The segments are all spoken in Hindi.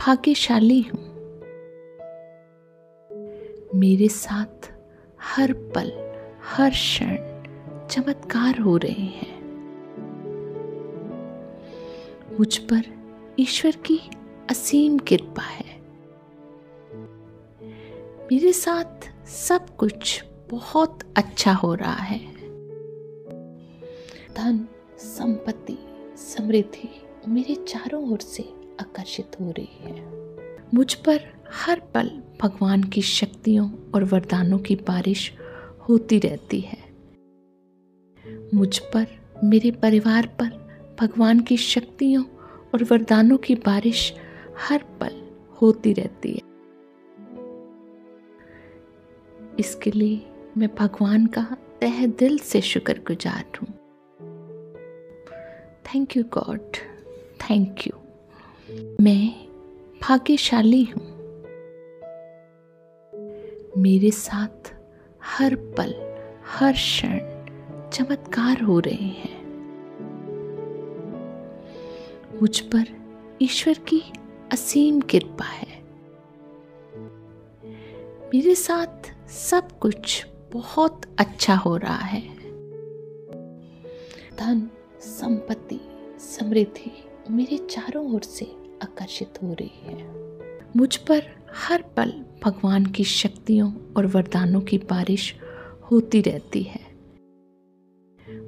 भाग्यशाली हूँ। मेरे साथ हर पल हर क्षण चमत्कार हो रहे हैं। मुझ पर ईश्वर की असीम कृपा है। मेरे साथ सब कुछ बहुत अच्छा हो रहा है। धन, संपत्ति, समृद्धि मेरे चारों ओर से आकर्षित हो रही है। मुझ पर हर पल भगवान की शक्तियों और वरदानों की बारिश होती रहती है। मुझ पर, मेरे परिवार पर भगवान की शक्तियों और वरदानों की बारिश हर पल होती रहती है। इसके लिए मैं भगवान का तहे दिल से शुक्रगुजार हूँ। Thank you God, thank you. मैं भाग्यशाली हूँ। मेरे साथ हर पल हर क्षण चमत्कार हो रहे हैं। मुझ पर ईश्वर की असीम कृपा है। मेरे साथ सब कुछ बहुत अच्छा हो रहा है। धन, संपत्ति, समृद्धि मेरे चारों ओर से आकर्षित हो रही है। मुझ पर हर पल भगवान की शक्तियों और वरदानों की बारिश होती रहती है।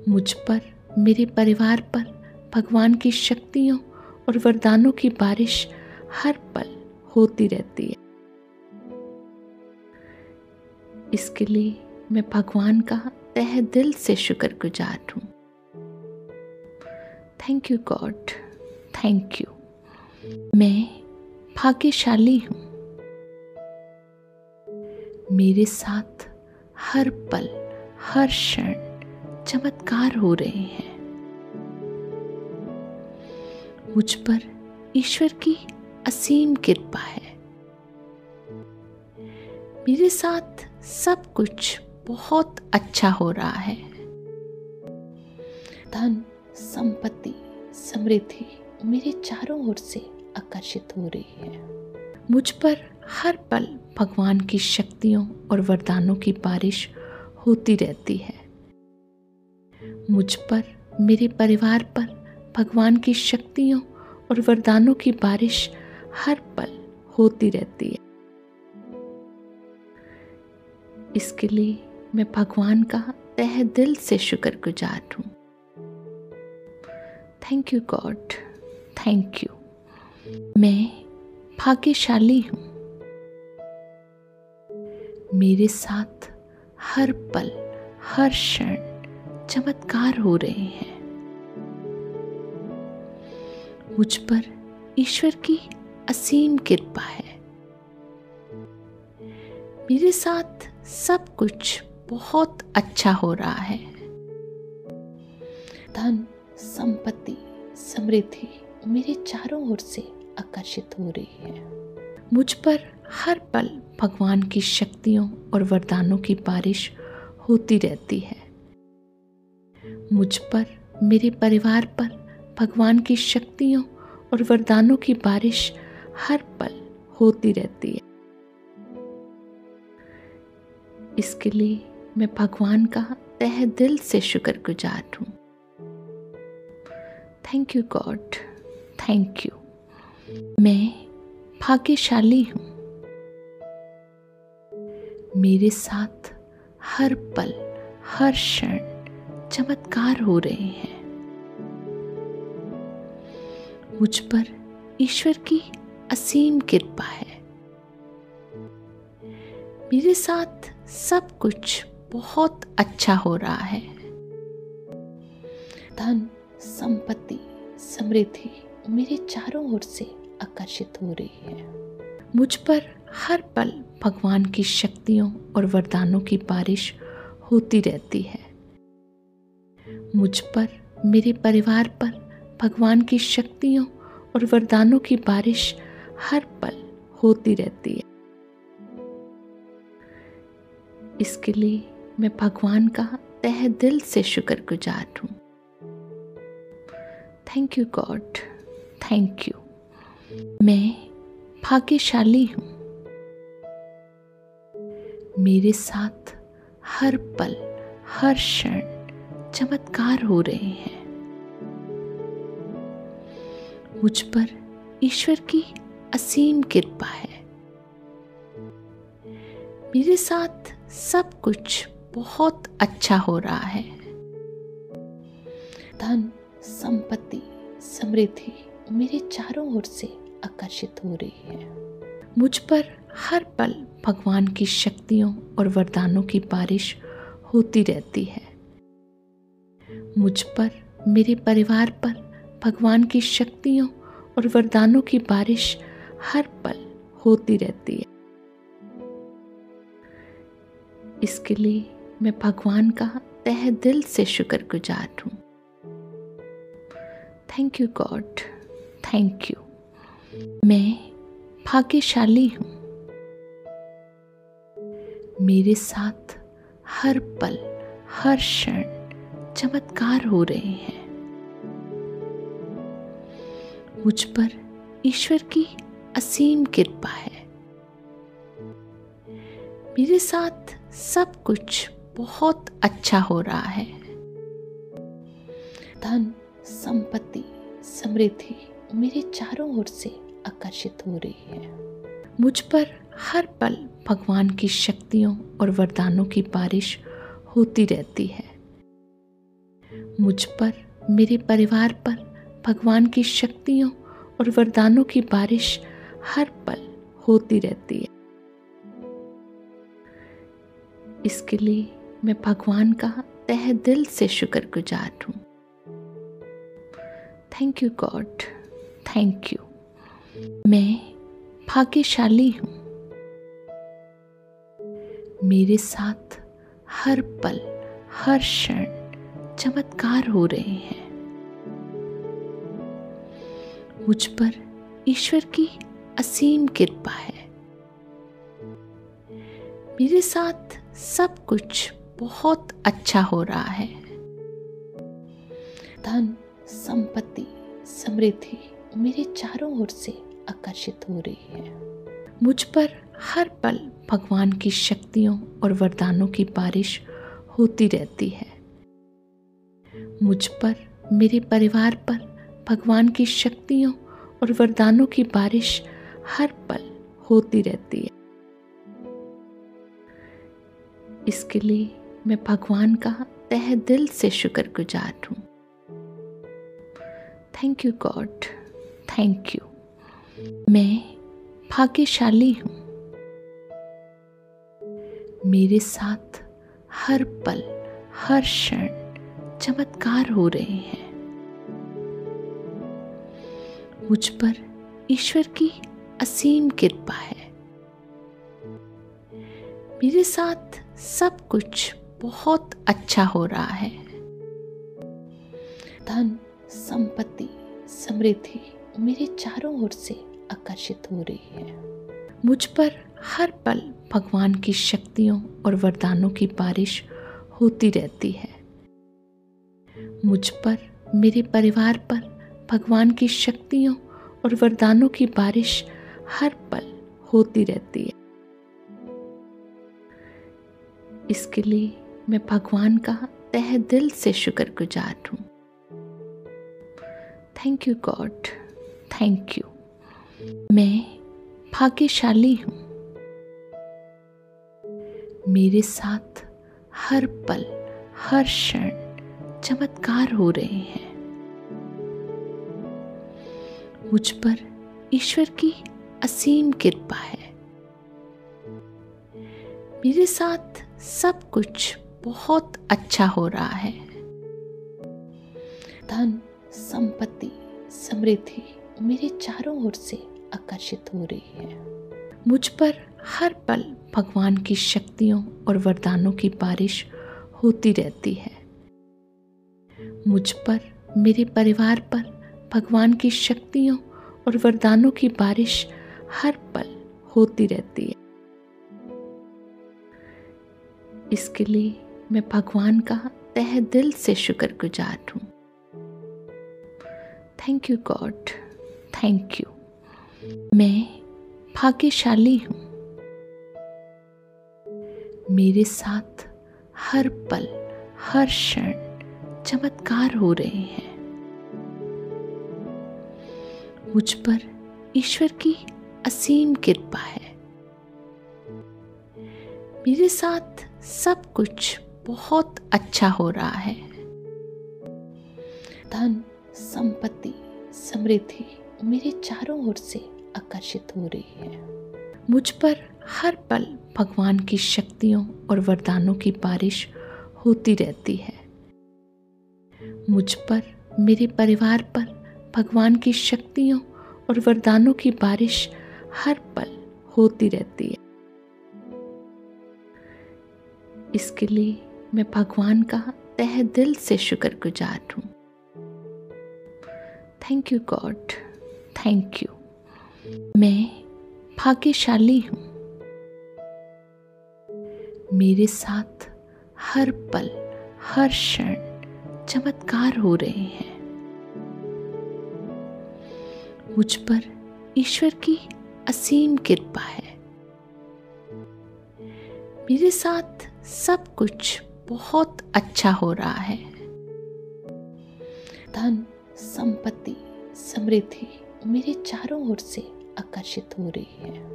मुझ पर, मेरे परिवार पर भगवान की शक्तियों और वरदानों की बारिश हर पल होती रहती है। इसके लिए मैं भगवान का तहे दिल से शुक्रगुजार हूँ। Thank you God, thank you. मैं भाग्यशाली हूँ। मेरे साथ हर पल हर क्षण चमत्कार हो रहे हैं। मुझ पर ईश्वर की असीम कृपा है। मेरे साथ सब कुछ बहुत अच्छा हो रहा है। धन, संपत्ति, समृद्धि मेरे चारों ओर से आकर्षित हो रही है। मुझ पर हर पल भगवान की शक्तियों और वरदानों की बारिश होती रहती है। मुझ पर, मेरे परिवार पर भगवान की शक्तियों और वरदानों की बारिश हर पल होती रहती है। इसके लिए मैं भगवान का तहे दिल से शुक्रगुजार हूँ। Thank you God, thank you. मैं भाग्यशाली हूँ। मेरे साथ हर पल हर क्षण चमत्कार हो रहे हैं। मुझ पर ईश्वर की असीम कृपा है। मेरे साथ सब कुछ बहुत अच्छा हो रहा है। धन, संपत्ति, समृद्धि मेरे चारों ओर से आकर्षित हो रही है। मुझ पर हर पल भगवान की शक्तियों और वरदानों की बारिश होती रहती है। मुझ पर, मेरे परिवार पर भगवान की शक्तियों और वरदानों की बारिश हर पल होती रहती है। इसके लिए मैं भगवान का तहे दिल से शुक्रगुजार हूँ। Thank you God, thank you. मैं भाग्यशाली हूँ। मेरे साथ हर पल हर क्षण चमत्कार हो रहे हैं। मुझ पर ईश्वर की असीम कृपा है। मेरे साथ सब कुछ बहुत अच्छा हो रहा है। धन, संपत्ति, समृद्धि मेरे चारों ओर से आकर्षित हो रही है। मुझ पर हर पल भगवान की शक्तियों और वरदानों की बारिश होती रहती है। मुझ पर, मेरे परिवार पर भगवान की शक्तियों और वरदानों की बारिश हर पल होती रहती है। इसके लिए मैं भगवान का तहे दिल से शुक्रगुजार हूँ। Thank you God, thank you. मैं भाग्यशाली हूँ। मेरे साथ हर पल हर क्षण चमत्कार हो रहे हैं। मुझ पर ईश्वर की असीम कृपा है। मेरे साथ सब कुछ बहुत अच्छा हो रहा है। धन, संपत्ति, समृद्धि मेरे चारों ओर से आकर्षित हो रही है। मुझ पर हर पल भगवान की शक्तियों और वरदानों की बारिश होती रहती है। मुझ पर, मेरे परिवार पर भगवान की शक्तियों और वरदानों की बारिश हर पल होती रहती है। इसके लिए मैं भगवान का तहे दिल से शुक्रगुजार हूँ। Thank you God, thank you. मैं भाग्यशाली हूँ। मेरे साथ हर पल हर क्षण चमत्कार हो रहे हैं। मुझ पर ईश्वर की असीम कृपा है। मेरे साथ सब कुछ बहुत अच्छा हो रहा है। धन, संपत्ति, समृद्धि मेरे चारों ओर से आकर्षित हो रही है। मुझ पर हर पल भगवान की शक्तियों और वरदानों की बारिश होती रहती है। मुझ पर, मेरे परिवार पर भगवान की शक्तियों और वरदानों की बारिश हर पल होती रहती है। इसके लिए मैं भगवान का तहे दिल से शुक्रगुजार हूँ। Thank you God, thank you. मैं भाग्यशाली हूँ। मेरे साथ हर पल हर क्षण चमत्कार हो रहे हैं। मुझ पर ईश्वर की असीम कृपा है। मेरे साथ सब कुछ बहुत अच्छा हो रहा है। धन, संपत्ति, समृद्धि मेरे चारों ओर से आकर्षित हो रही है। मुझ पर हर पल भगवान की शक्तियों और वरदानों की बारिश होती रहती है। मुझ पर, मेरे परिवार पर भगवान की शक्तियों और वरदानों की बारिश हर पल होती रहती है। इसके लिए मैं भगवान का तहे दिल से शुक्रगुजार हूँ। Thank you God, thank you. मैं भाग्यशाली हूँ। मेरे साथ हर पल हर क्षण चमत्कार हो रहे हैं। मुझ पर ईश्वर की असीम कृपा है। मेरे साथ सब कुछ बहुत अच्छा हो रहा है। धन, संपत्ति, समृद्धि मेरे चारों ओर से आकर्षित हो रही है। मुझ पर हर पल भगवान की शक्तियों और वरदानों की बारिश होती रहती है। मुझ पर, मेरे परिवार पर भगवान की शक्तियों और वरदानों की बारिश हर पल होती रहती है। इसके लिए मैं भगवान का तहे दिल से शुक्रगुजार हूँ। Thank you God, thank you. मैं भाग्यशाली हूँ। मेरे साथ हर पल हर क्षण चमत्कार हो रहे हैं। मुझ पर ईश्वर की असीम कृपा है। मेरे साथ सब कुछ बहुत अच्छा हो रहा है। धन, संपत्ति, समृद्धि मेरे चारों ओर से आकर्षित हो रही है। मुझ पर हर पल भगवान की शक्तियों और वरदानों की बारिश होती रहती है। मुझ पर, मेरे परिवार पर भगवान की शक्तियों और वरदानों की बारिश हर पल होती रहती है। इसके लिए मैं भगवान का तहे दिल से शुक्रगुजार हूँ। Thank you God, thank you. मैं भाग्यशाली हूँ। मेरे साथ हर पल हर क्षण चमत्कार हो रहे हैं। मुझ पर ईश्वर की असीम कृपा है। मेरे साथ सब कुछ बहुत अच्छा हो रहा है। धन, संपत्ति, समृद्धि मेरे चारों ओर से आकर्षित हो रही है। मुझ पर हर पल भगवान की शक्तियों और वरदानों की बारिश होती रहती है। मुझ पर, मेरे परिवार पर भगवान की शक्तियों और वरदानों की बारिश हर पल होती रहती है। इसके लिए मैं भगवान का तहे दिल से शुक्रगुजार हूँ। Thank you God, thank you. मैं भाग्यशाली हूँ। मेरे साथ हर पल हर क्षण चमत्कार हो रहे हैं। मुझ पर ईश्वर की असीम कृपा है। मेरे साथ सब कुछ बहुत अच्छा हो रहा है। धन, संपत्ति, समृद्धि मेरे चारों ओर से आकर्षित हो रही है।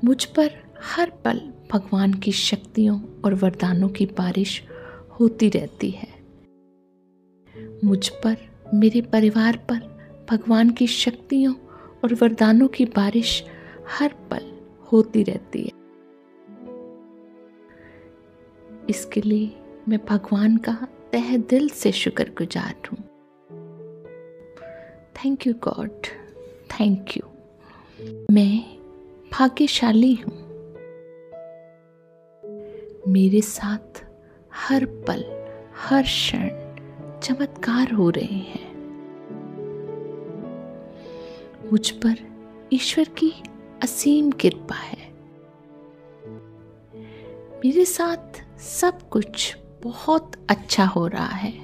मुझ पर हर पल भगवान की शक्तियों और वरदानों की बारिश होती रहती है। मुझ पर, मेरे परिवार पर भगवान की शक्तियों और वरदानों की बारिश हर पल होती रहती है। इसके लिए मैं भगवान का तहे दिल से शुक्रगुजार हूँ। Thank you God, thank you. मैं भाग्यशाली हूँ। मेरे साथ हर पल हर क्षण चमत्कार हो रहे हैं। मुझ पर ईश्वर की असीम कृपा है। मेरे साथ सब कुछ बहुत अच्छा हो रहा है।